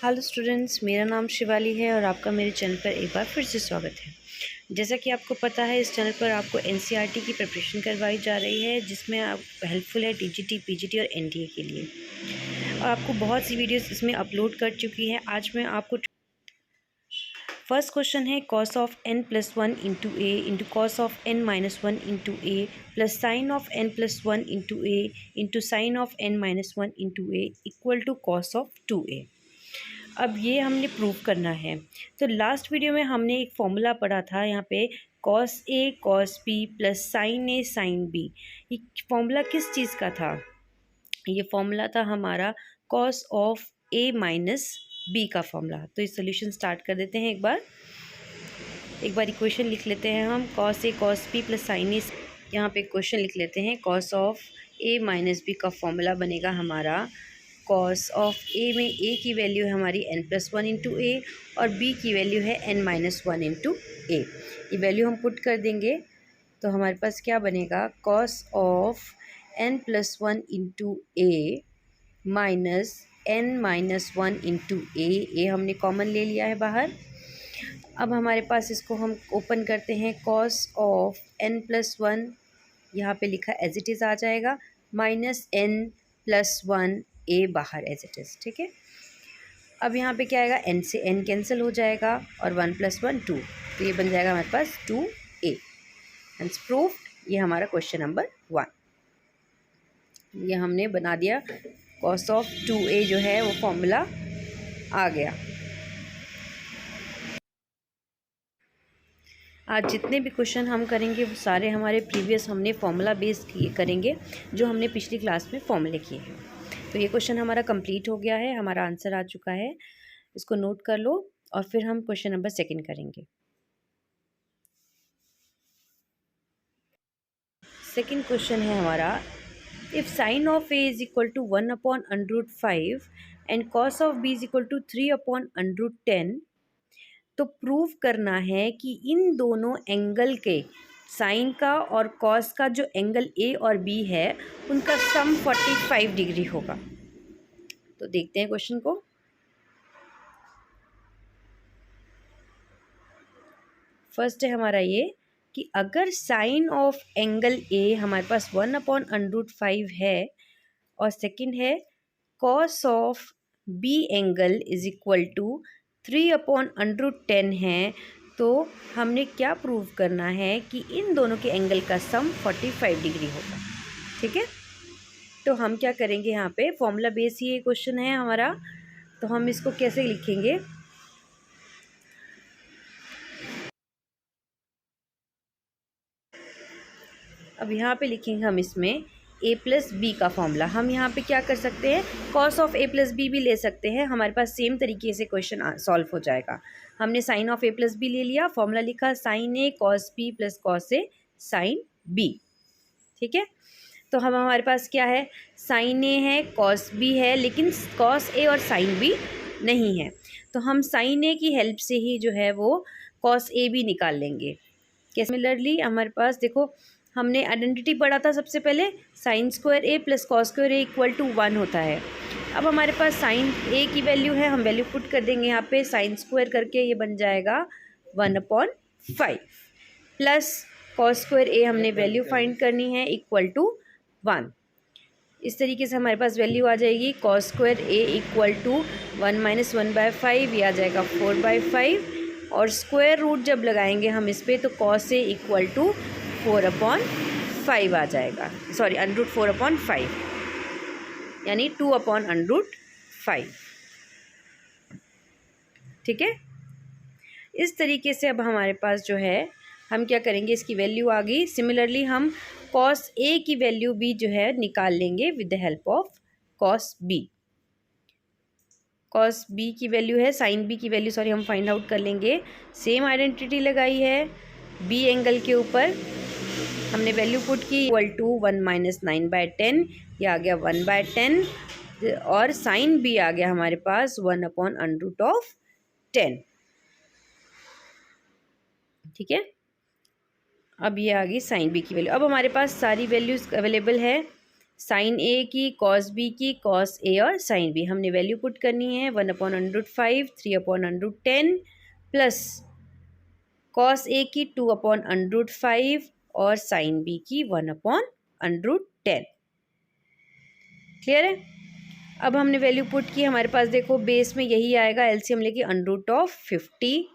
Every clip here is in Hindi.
हेलो स्टूडेंट्स, मेरा नाम शिवाली है और आपका मेरे चैनल पर एक बार फिर से स्वागत है। जैसा कि आपको पता है, इस चैनल पर आपको एनसीईआरटी की प्रिपरेशन करवाई जा रही है, जिसमें आप हेल्पफुल है टीजीटी, पीजीटी और एनडीए के लिए। और आपको बहुत सी वीडियोस इसमें अपलोड कर चुकी है। आज मैं आपको फर्स्ट क्वेश्चन है cos of n plus 1 into A into cos of n minus 1 into A plus sine of n plus 1 into A into sine of n minus 1 into A equal to cos of 2a। अब ये हमने प्रूव करना है। तो लास्ट वीडियो में हमने एक फॉर्मूला पढ़ा था यहाँ पे, cos A cos B plus sine A sine B. ये फॉर्मूला किस चीज़ का था? ये फॉर्मूला था हमारा cos of A minus B का फॉर्मूला। तो इस सोल्यूशन स्टार्ट कर देते हैं। एक बार इक्वेशन लिख लेते हैं हम, cos A cos B plus sine A. यहाँ पे इक्वेशन लिख लेते हैं, cos of A minus B का फॉर्मूला बनेगा हमारा कॉस ऑफ ए में ए की वैल्यू है हमारी n प्लस 1 इंटू ए और b की वैल्यू है n माइनस 1 इंटू ए। ये वैल्यू हम पुट कर देंगे तो हमारे पास क्या बनेगा, cos of n plus 1 into a minus n minus 1 into a हमने कॉमन ले लिया है बाहर। अब हमारे पास इसको हम ओपन करते हैं, कॉस ऑफ n प्लस 1 यहाँ पे लिखा एज इट इज़ आ जाएगा, माइनस n प्लस 1 ए बाहर एज इट इज़। ठीक है, अब यहाँ पे क्या आएगा, n से n कैंसिल हो जाएगा और 1 प्लस 1 2, तो ये बन जाएगा हमारे पास 2a। Hence proved. ये हमारा क्वेश्चन नंबर 1, ये हमने बना दिया। कॉस ऑफ 2a जो है वो फॉर्मूला आ गया। आज जितने भी क्वेश्चन हम करेंगे वो सारे हमारे प्रीवियस हमने फॉर्मूला बेस करेंगे, जो हमने पिछली क्लास में फॉर्मूले किए हैं। तो ये क्वेश्चन हमारा कंप्लीट हो गया है, हमारा आंसर आ चुका है। इसको नोट कर लो और फिर हम क्वेश्चन नंबर 2 करेंगे। सेकंड क्वेश्चन है हमारा, if sine of A is equal to 1/√5 and cos of B is equal to 3/√10, तो प्रूव करना है कि इन दोनों एंगल के, साइन का और कॉस का, जो एंगल ए और बी है उनका सम 45 डिग्री होगा। तो देखते हैं क्वेश्चन को। फर्स्ट है हमारा ये कि अगर साइन ऑफ एंगल ए हमारे पास 1/√5 है और सेकंड है cos of B angle is equal to 3/√10 है, तो हमने क्या प्रूव करना है कि इन दोनों के एंगल का सम 45 डिग्री होगा। ठीक है, तो हम क्या करेंगे, यहाँ पे फॉर्मूला बेस ही ये क्वेश्चन है हमारा, तो हम इसको कैसे लिखेंगे, अब यहाँ पे लिखेंगे हम इसमें a प्लस बी का फॉर्मूला। हम यहाँ पे क्या कर सकते हैं, cos of a plus B भी ले सकते हैं, हमारे पास सेम तरीके से क्वेश्चन सॉल्व हो जाएगा। हमने sine of a plus B ले लिया, फॉर्मूला लिखा साइन ए कॉस बी प्लस कॉस ए साइन बी। ठीक है, तो हम हमारे पास क्या है, साइन ए है, कॉस बी है, लेकिन कॉस ए और साइन बी नहीं है, तो हम साइन ए की हेल्प से ही जो है वो कॉस ए भी निकाल लेंगे। सिमिलरली हमारे पास देखो, हमने आइडेंटिटी पढ़ा था सबसे पहले, sine square A plus cos square A equal to 1 होता है। अब हमारे पास साइन ए की वैल्यू है, हम वैल्यू पुट कर देंगे यहाँ पे, साइन स्क्वायर करके ये बन जाएगा 1/5 प्लस कॉस स्क्वायर ए हमने वैल्यू फाइंड करनी है इक्वल टू 1। इस तरीके से हमारे पास वैल्यू आ जाएगी, cos square A equal to 1 minus 1/5, ये आ जाएगा 4/5, और स्क्वायर रूट जब लगाएंगे हम इस पर तो कॉस ए इक्वल टू 4/5 आ जाएगा, सॉरी √4/5 यानी 2/√5। ठीक है, इस तरीके से अब हमारे पास जो है, हम क्या करेंगे, इसकी वैल्यू आ गई। सिमिलरली हम कॉस ए की वैल्यू भी जो है निकाल लेंगे with the help of cos B. Cos B की वैल्यू है, साइन बी की वैल्यू सॉरी हम फाइंड आउट कर लेंगे। सेम आइडेंटिटी लगाई है, बी एंगल के ऊपर हमने वैल्यू पुट की इक्वल टू 1 माइनस 9/10, ये आ गया 1/10, और साइन बी आ गया हमारे पास 1/√10। ठीक है, अब ये आ गई साइन बी की वैल्यू। अब हमारे पास सारी वैल्यूज़ अवेलेबल है, साइन ए की, कॉस बी की, कॉस ए और साइन बी। हमने वैल्यू पुट करनी है 1/√5, 3/10 प्लस कॉस ए की 2/√5 और साइन बी की 1/√10। क्लियर है? अब हमने वैल्यू पुट की, हमारे पास देखो बेस में यही आएगा, एलसीएम लेके √50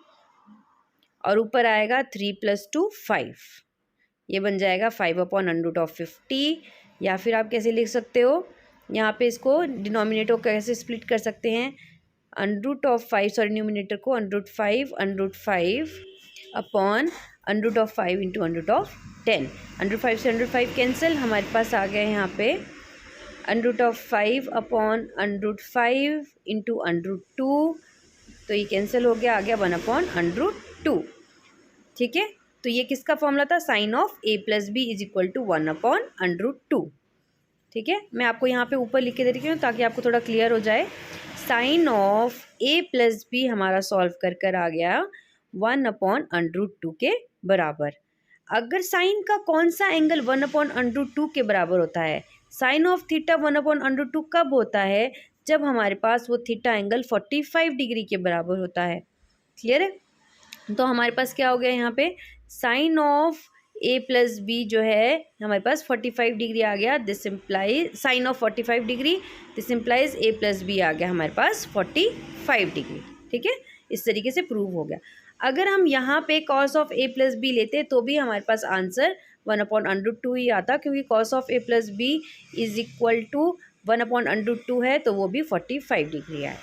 और ऊपर आएगा 3 + 2 5, ये बन जाएगा 5/√50। या फिर आप कैसे लिख सकते हो, यहाँ पे इसको डिनोमिनेटर कैसे स्प्लिट कर सकते हैं, √5 सॉरी न्यूमिनेटर को √5 अपॉन √5 इंटू √10। √5 से √5 कैंसिल, हमारे पास आ गया यहाँ पे √5 अपॉन √5 इंटू √2, तो ये कैंसिल हो गया, आ गया 1/√2। ठीक है, तो ये किसका फॉर्मूला था, साइन ऑफ a + b = 1/√2। ठीक है, मैं आपको यहाँ पे ऊपर लिख के दे रही हूँ ताकि आपको थोड़ा क्लियर हो जाए। साइन ऑफ a + b हमारा सॉल्व कर आ गया 1/√2 के बराबर। अगर साइन का कौन सा एंगल 1/√2 के बराबर होता है, साइन ऑफ थीटा 1/√2 कब होता है, जब हमारे पास वो थीटा एंगल 45 डिग्री के बराबर होता है। क्लियर है? तो हमारे पास क्या हो गया यहाँ पे, साइन ऑफ a + b जो है हमारे पास 45 डिग्री आ गया, this implies sine of 45 degree, this implies a + b आ गया हमारे पास 45 डिग्री। ठीक है, इस तरीके से प्रूव हो गया। अगर हम यहाँ पे कॉस ऑफ a + b लेते तो भी हमारे पास आंसर 1/√2 ही आता, क्योंकि कॉस ऑफ a + b = 1/√2 है, तो वो भी 45 डिग्री आए।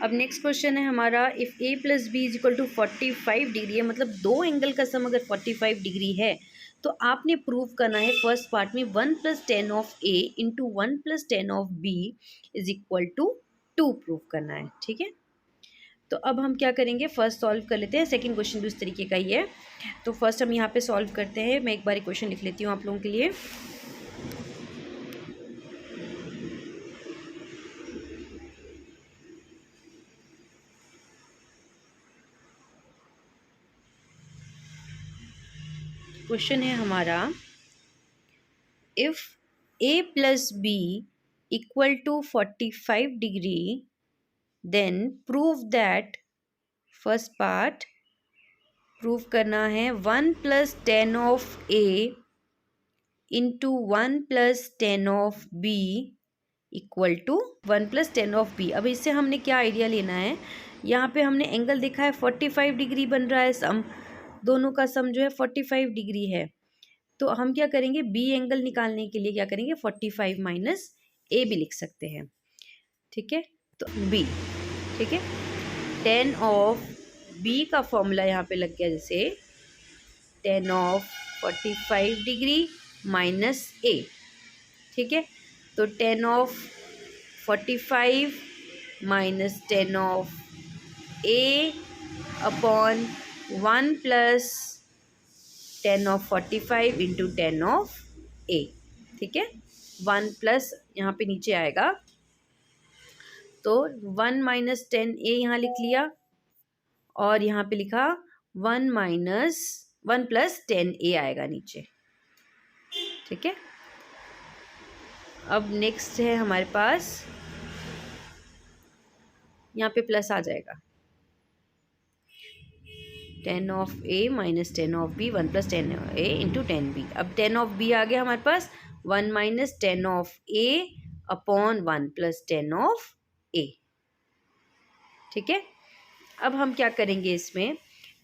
अब नेक्स्ट क्वेश्चन है हमारा, इफ़ a + b = 45 डिग्री है, मतलब दो एंगल का सम अगर 45 डिग्री है, तो आपने प्रूव करना है फर्स्ट पार्ट में 1 + 10 of a into 1 + 10 of b = 2 prove करना है। ठीक है, तो अब हम क्या करेंगे, फर्स्ट सॉल्व कर लेते हैं। सेकंड क्वेश्चन भी उस तरीके का ही है, तो फर्स्ट हम यहाँ पे सॉल्व करते हैं। मैं एक बार क्वेश्चन लिख लेती हूँ आप लोगों के लिए। क्वेश्चन है हमारा, if a + b = 45 degree, then prove that, first part prove करना है 1 + 10 of a into 1 + 10 of b = 1 + 10 of b। अब इससे हमने क्या आइडिया लेना है, यहाँ पे हमने एंगल देखा है 45 डिग्री बन रहा है, सम दोनों का सम जो है 45 डिग्री है, तो हम क्या करेंगे, बी एंगल निकालने के लिए क्या करेंगे, 45 माइनस ए भी लिख सकते हैं। ठीक है, तो बी, ठीक है, 10 ऑफ बी का फॉर्मूला यहाँ पे लग गया, जैसे 10 ऑफ 45 डिग्री माइनस ए। ठीक है, तो 10 of 45 minus 10 of a upon 1 + 10 of 45 into 10 of a. ठीक है, 1 प्लस यहाँ पे नीचे आएगा, तो 1 - 10 ए यहाँ लिख लिया, और यहाँ पे लिखा 1 + 10 ए आएगा नीचे। ठीक है, अब नेक्स्ट है हमारे पास, यहाँ पे प्लस आ जाएगा, 10 of a minus 10 of b, 1 + 10 a into 10 b। अब 10 ऑफ b आ गया हमारे पास, 1 - 10 of a upon 1 + 10 of a। ठीक है, अब हम क्या करेंगे, इसमें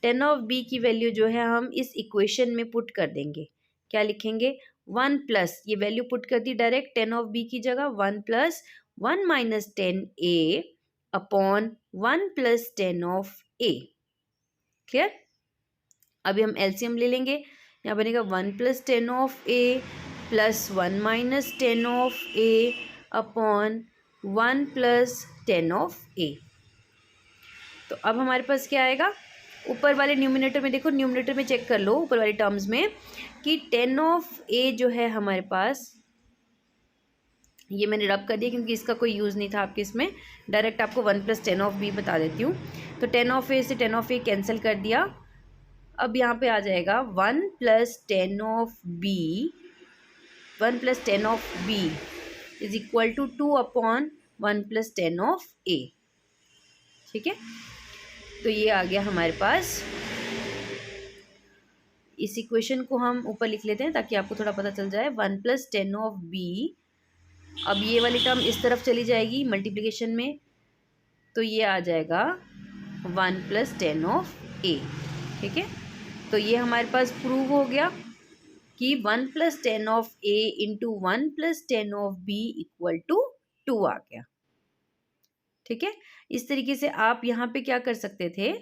10 ऑफ b की वैल्यू जो है हम इस इक्वेशन में पुट कर देंगे। क्या लिखेंगे, 1 प्लस, ये वैल्यू पुट कर दी डायरेक्ट 10 ऑफ b की जगह, 1 + 1 - 10 a upon 1 + 10 of a। Clear, अभी हम एलसीएम ले लेंगे, यहाँ बनेगा 1 + 10 of a plus 1 - 10 of a upon 1 + 10 of a। तो अब हमारे पास क्या आएगा, ऊपर वाले न्यूमिनेटर में देखो, न्यूमिनेटर में चेक कर लो ऊपर वाले टर्म्स में कि 10 ऑफ a जो है हमारे पास, ये मैंने रब कर दिया क्योंकि इसका कोई यूज़ नहीं था आपके इसमें, डायरेक्ट आपको 1 + 10 ऑफ b बता देती हूँ। तो 10 ऑफ a से 10 ऑफ a कैंसिल कर दिया, अब यहाँ पे आ जाएगा 1 + 10 of b, 1 + 10 of B is equal to 2/1 + 10 of a. ठीक है, तो ये आ गया हमारे पास। इस इक्वेशन को हम ऊपर लिख लेते हैं ताकि आपको थोड़ा पता चल जाए। 1 + 10 ऑफ बी, अब ये वाली टर्म इस तरफ चली जाएगी मल्टीप्लिकेशन में, तो ये आ जाएगा 1 + 10 ऑफ ए। ठीक है, तो ये हमारे पास प्रूव हो गया कि 1 + 10 of A into 1 + 10 of B equal to 2 आ गया। ठीक है, इस तरीके से आप यहाँ पे क्या कर सकते थे,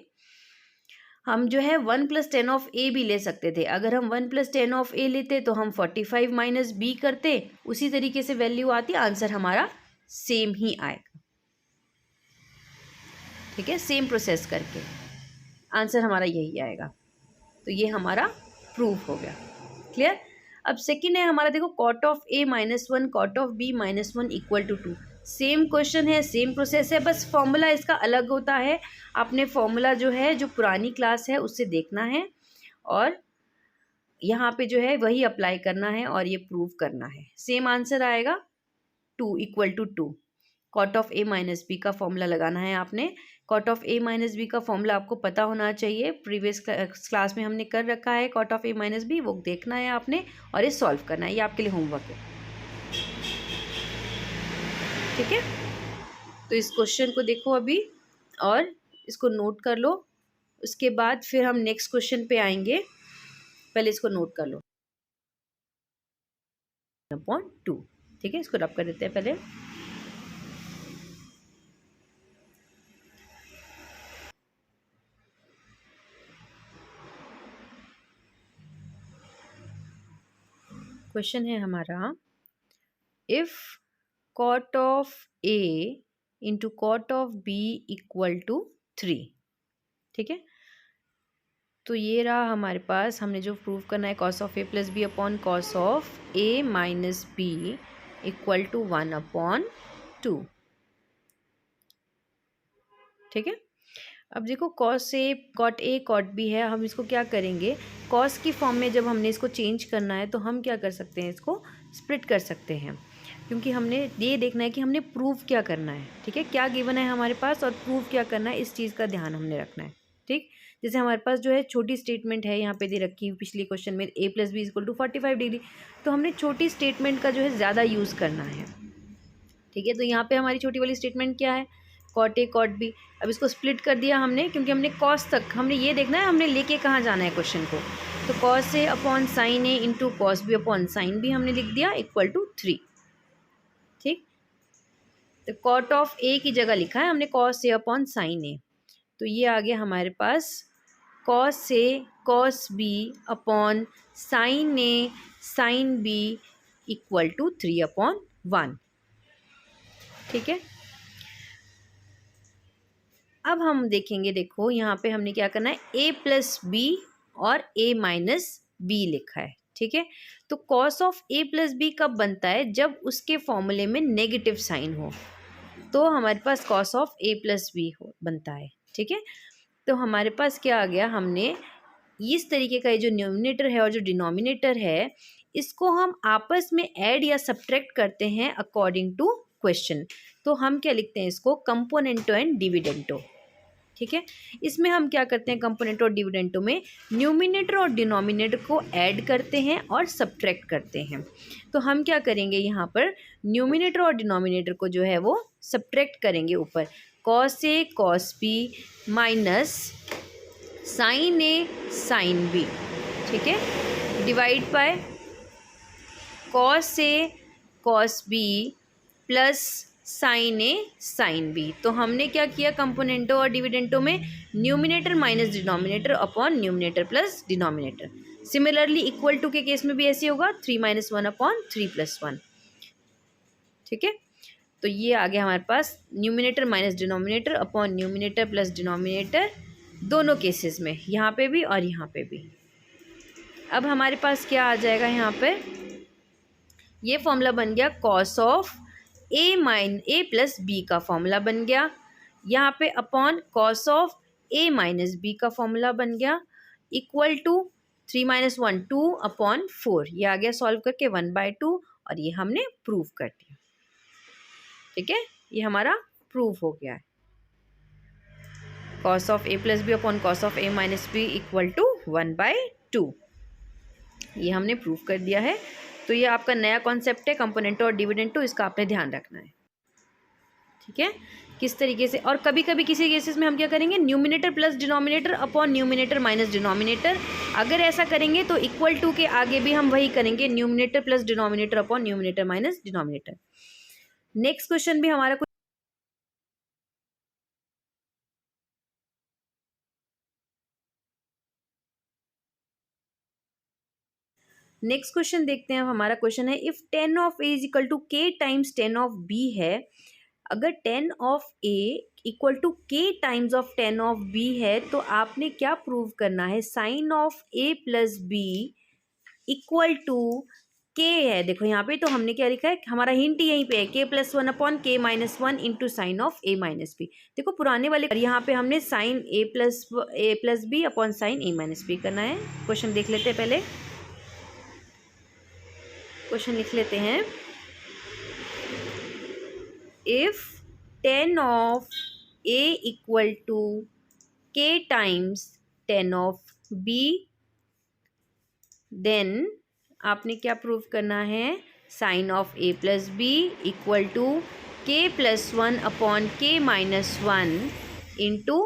हम जो है 1 + 10 ऑफ ए भी ले सकते थे। अगर हम 1 + 10 ऑफ ए लेते तो हम 45 - बी करते, उसी तरीके से वैल्यू आती, आंसर हमारा सेम ही आएगा। ठीक है, सेम प्रोसेस करके आंसर हमारा यही आएगा। तो ये हमारा प्रूफ हो गया। क्लियर। अब सेकंड है हमारा, देखो cot of a -1 cot of b -1 equal to 2। Same question है, सेम प्रोसेस है, बस फॉर्मूला इसका अलग होता है। आपने फॉर्मूला जो है जो पुरानी क्लास है उससे देखना है और यहाँ पे जो है वही अप्लाई करना है और ये प्रूव करना है। सेम आंसर आएगा 2 equal to 2। Cot of a - b का फॉर्मूला लगाना है आपने। कॉट ऑफ a - b का फॉर्मूला आपको पता होना चाहिए, प्रीवियस क्लास में हमने कर रखा है। कॉट ऑफ a - b वो देखना है आपने और ये सॉल्व करना है, ये आपके लिए होमवर्क है। ठीक है, तो इस क्वेश्चन को देखो अभी और इसको नोट कर लो, उसके बाद फिर हम नेक्स्ट क्वेश्चन पे आएंगे। पहले इसको नोट कर लो, 1/2। ठीक है, इसको रब कर देते हैं पहले। क्वेश्चन है हमारा, if cot of a into cot of b equal to 3। ठीक है, तो ये रहा हमारे पास, हमने जो प्रूव करना है cos of a + b upon cos of a - b equal to 1/2। ठीक है, अब देखो cos a cot a cot b है, हम इसको क्या करेंगे, cos की फॉर्म में जब हमने इसको चेंज करना है तो हम क्या कर सकते हैं, इसको स्प्लिट कर सकते हैं, क्योंकि हमने ये देखना है कि हमने प्रूव क्या करना है। ठीक है, क्या गिवन है हमारे पास और प्रूव क्या करना है, इस चीज़ का ध्यान हमने रखना है। ठीक, जैसे हमारे पास जो है छोटी स्टेटमेंट है यहाँ पे दे रखी हुई पिछले क्वेश्चन में, a + b = 45 डिग्री, तो हमने छोटी स्टेटमेंट का जो है ज़्यादा यूज़ करना है। ठीक है, तो यहाँ पे हमारी छोटी वाली स्टेटमेंट क्या है, cot a cot b। अब इसको स्प्लिट कर दिया हमने, क्योंकि हमने cos तक हमने ये देखना है हमने लेके कहाँ जाना है क्वेश्चन को। तो cos a upon sin a into cos b upon sin b हमने लिख दिया इक्वल टू 3। ठीक, तो cot ऑफ a की जगह लिखा है हमने cos a upon sin a, तो ये आ गया हमारे पास cos a cos b upon sin a sin b equal to 3/1। ठीक है, अब हम देखेंगे, देखो यहाँ पे हमने क्या करना है, a + b और a - b लिखा है। ठीक है, तो cos ऑफ a + b कब बनता है, जब उसके फॉर्मूले में नेगेटिव साइन हो, तो हमारे पास cos ऑफ a + b बनता है। ठीक है, तो हमारे पास क्या आ गया, हमने इस तरीके का ये जो न्यूमिनेटर है और जो डिनोमिनेटर है, इसको हम आपस में ऐड या सब्ट्रैक्ट करते हैं अकॉर्डिंग टू क्वेश्चन। तो हम क्या लिखते हैं इसको, कंपोनेंटो एंड डिविडेंटो। ठीक है, इसमें हम क्या करते हैं, कंपोनेंटो और डिविडेंटो में न्यूमिनेटर और डिनोमिनेटर को ऐड करते हैं और सब्ट्रैक्ट करते हैं। तो हम क्या करेंगे, यहाँ पर न्यूमिनेटर और डिनोमिनेटर को जो है वो सब्ट्रैक्ट करेंगे ऊपर, cos a cos b minus sin a sin b। ठीक है, divide by cos a cos b plus sin a sin b। तो हमने क्या किया, कंपोनेंटो और डिविडेंटो में numerator minus denominator upon numerator plus denominator. Similarly equal to के केस में भी ऐसे होगा, 3 - 1 अपॉन 3 + 1। ठीक है, तो ये आ गया हमारे पास numerator minus denominator upon numerator plus denominator, दोनों केसेस में, यहाँ पे भी और यहाँ पे भी। अब हमारे पास क्या आ जाएगा, यहाँ पे ये फॉर्मूला बन गया cos ऑफ a + b का फॉर्मूला बन गया, यहाँ पे upon cos of a - b का फॉर्मूला बन गया, इक्वल टू 3 - 1 2/4, ये आ गया सॉल्व करके 1/2 और ये हमने प्रूव कर दिया। ठीक है, ये हमारा प्रूव हो गया है। cos of a plus B upon cos of a minus B equal to 1/2, ये हमने प्रूव कर दिया है। तो ये आपका नया कॉन्सेप्ट है कंपोनेंटो और डिविडेंडो, इसका आपने ध्यान रखना है। ठीक है, किस तरीके से। और कभी कभी किसी केसेस में हम क्या करेंगे, numerator plus denominator upon numerator minus denominator. अगर ऐसा करेंगे तो इक्वल टू के आगे भी हम वही करेंगे, numerator plus denominator upon numerator minus denominator. Next question भी हमारा नेक्स्ट क्वेश्चन देखते हैं। हमारा क्वेश्चन है if 10 of a is equal to k times 10 of b है। अगर 10 of a equal to k times of 10 of b है तो आपने क्या प्रूव करना है, sine of a plus b equal to k है। देखो यहाँ पे तो हमने क्या लिखा है, हमारा हिंट यहीं पे है, k plus 1 upon k minus 1 into sine of a minus B. देखो पुराने वाले यहाँ पे हमने sine a plus B upon sine a minus B करना है। क्वेश्चन देख लेते हैं, पहले क्वेश्चन लिख लेते हैं। If 10 of a equal to k times 10 of b, then आपने क्या प्रूव करना है, sine of a plus B equal to k plus 1 upon k minus 1 into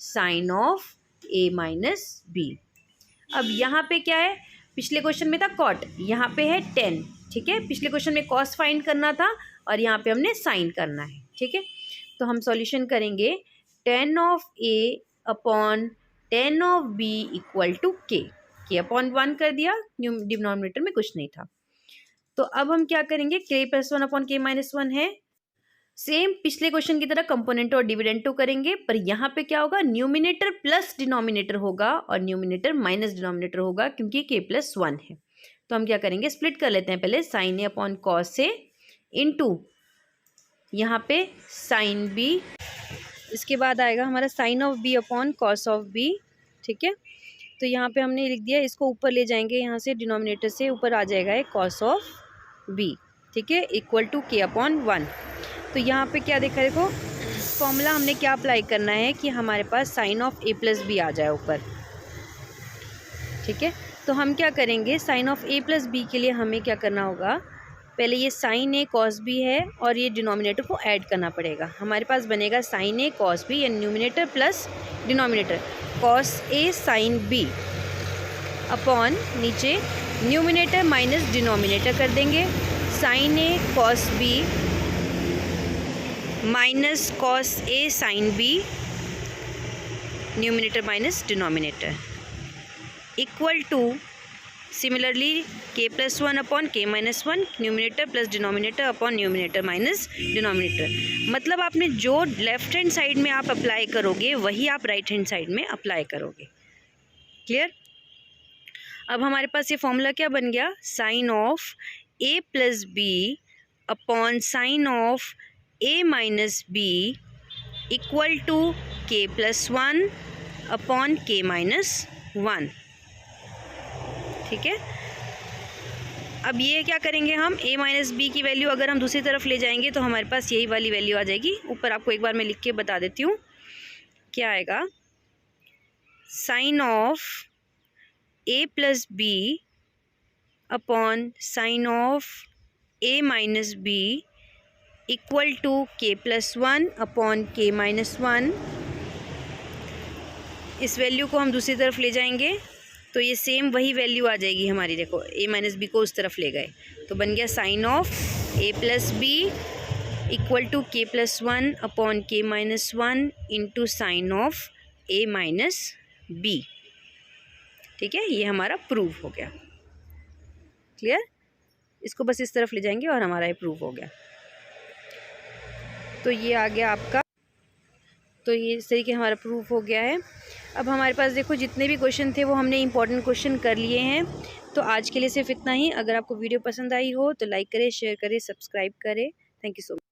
sine of a minus B. अब यहाँ पे क्या है, पिछले क्वेश्चन में था कॉट, यहाँ पे है 10। ठीक है, पिछले क्वेश्चन में कॉस फाइंड करना था और यहाँ पे हमने साइन करना है। ठीक है, तो हम सॉल्यूशन करेंगे 10 of a upon 10 of b equal to k upon 1 कर दिया, डिनोमिनेटर में कुछ नहीं था। तो अब हम क्या करेंगे, k plus 1 upon k minus 1 है, सेम पिछले क्वेश्चन की तरह कंपोनेंटो और डिविडेंडो करेंगे, पर यहाँ पे क्या होगा, न्यूमिनेटर प्लस डिनोमिनेटर होगा और न्यूमिनेटर माइनस डिनोमिनेटर होगा, क्योंकि k प्लस 1 है। तो हम क्या करेंगे, स्प्लिट कर लेते हैं पहले, sine A upon cos A into यहाँ पे साइन बी, इसके बाद आएगा हमारा sine of B upon cos of B. ठीक है, तो यहाँ पे हमने लिख दिया, इसको ऊपर ले जाएंगे, यहाँ से डिनोमिनेटर से ऊपर आ जाएगा कॉस ऑफ बी। ठीक है, इक्वल टू k अपॉन 1। तो यहाँ पे क्या देखा, देखो फॉर्मूला हमने क्या अप्लाई करना है कि हमारे पास sine of a plus b आ जाए ऊपर। ठीक है, तो हम क्या करेंगे, sine of a plus b के लिए हमें क्या करना होगा, पहले ये साइन ए कॉस बी है और ये डिनोमिनेटर को ऐड करना पड़ेगा। हमारे पास बनेगा साइन ए कॉस बी, या न्यूमिनेटर प्लस डिनोमिनेटर कॉस ए साइन बी अपॉन नीचे न्यूमिनेटर माइनस डिनोमिनेटर कर देंगे, sine A cos b minus cos A sine b, numerator minus denominator equal to similarly k plus 1 upon k minus 1, numerator plus denominator upon numerator minus denominator. मतलब आपने जो लेफ्ट हैंड साइड में आप अप्लाई करोगे वही आप राइट हैंड साइड में अप्लाई करोगे। क्लियर। अब हमारे पास ये फॉर्मूला क्या बन गया, sine of a plus B upon sine of a minus B equal to k plus 1 upon k minus 1। ठीक है, अब ये क्या करेंगे हम, a माइनस बी की वैल्यू अगर हम दूसरी तरफ ले जाएंगे तो हमारे पास यही वाली वैल्यू आ जाएगी। ऊपर आपको एक बार मैं लिख के बता देती हूँ क्या आएगा, sine of a plus B upon sine of a minus B equal to k plus 1 upon k minus 1। इस वैल्यू को हम दूसरी तरफ ले जाएंगे तो ये सेम वही वैल्यू आ जाएगी हमारी। देखो a माइनस बी को उस तरफ ले गए तो बन गया sine of a plus B equal to k plus 1 upon k minus 1 into sine of a minus B. ठीक है, ये हमारा प्रूव हो गया। क्लियर, इसको बस इस तरफ ले जाएंगे और हमारा ये प्रूव हो गया। तो ये आ गया आपका, तो ये इस तरीके हमारा प्रूफ हो गया है। अब हमारे पास देखो जितने भी क्वेश्चन थे वो हमने इंपॉर्टेंट क्वेश्चन कर लिए हैं। तो आज के लिए सिर्फ इतना ही। अगर आपको वीडियो पसंद आई हो तो लाइक करें, शेयर करें, सब्सक्राइब करें। Thank you so much.